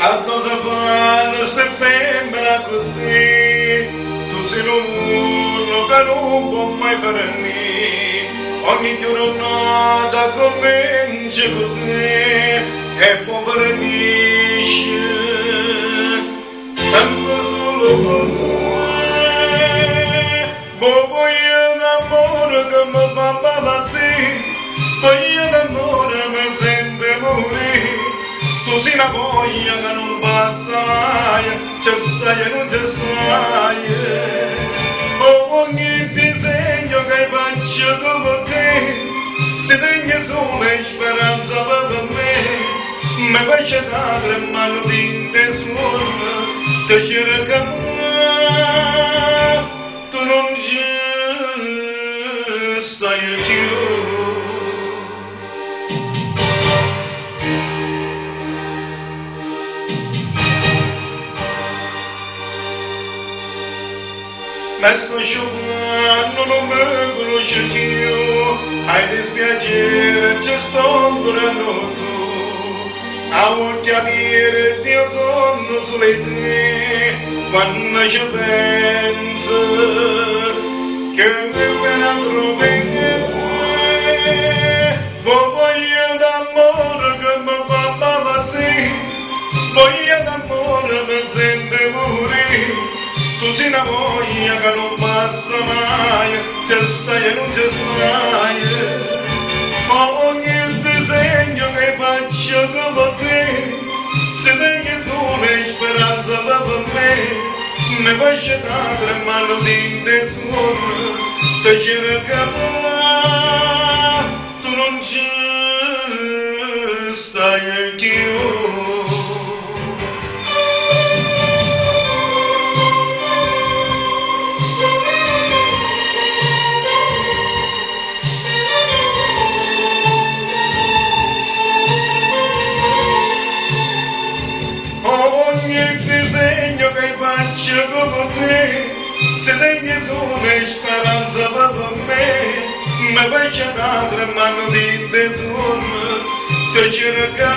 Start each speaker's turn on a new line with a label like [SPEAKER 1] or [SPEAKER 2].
[SPEAKER 1] Addosso fanno ste femmine così, tu sei l'uno che non può mai fare niente. Ogni giornata comincia con te e poi finisce sempre solo con te. Voglio d'amore che mi fa impazzire, voglio d'amore mi sente morire. Tu sei una voglia che non passa mai, c'è stai e non c'è stai. Ogni disegno che faccio come te, se tengo sole speranza per me, mi faccio dare mano di te suona, te cerca, tu non ci stai più. Ma sto asciugando non mi conosci più, hai dispiacere ci sto durando tu, a vuoi capire io sono solo te, quando ci penso che mi viene a trovare, voglio d'amore che mi fa impazzire, voglio d'amore mi sente morire. Tu sei una voglia che non passa mai, c'è stai e non c'è stai. Ogni disegno che faccio come te, se tengo sole speranza per me, mi faccio dare mano di te suona, te cerca, tu non ci stai più. Ogni disegno che faccio come te, se tengo sole speranza per me, mi faccio dare mano di te suona, te cerca.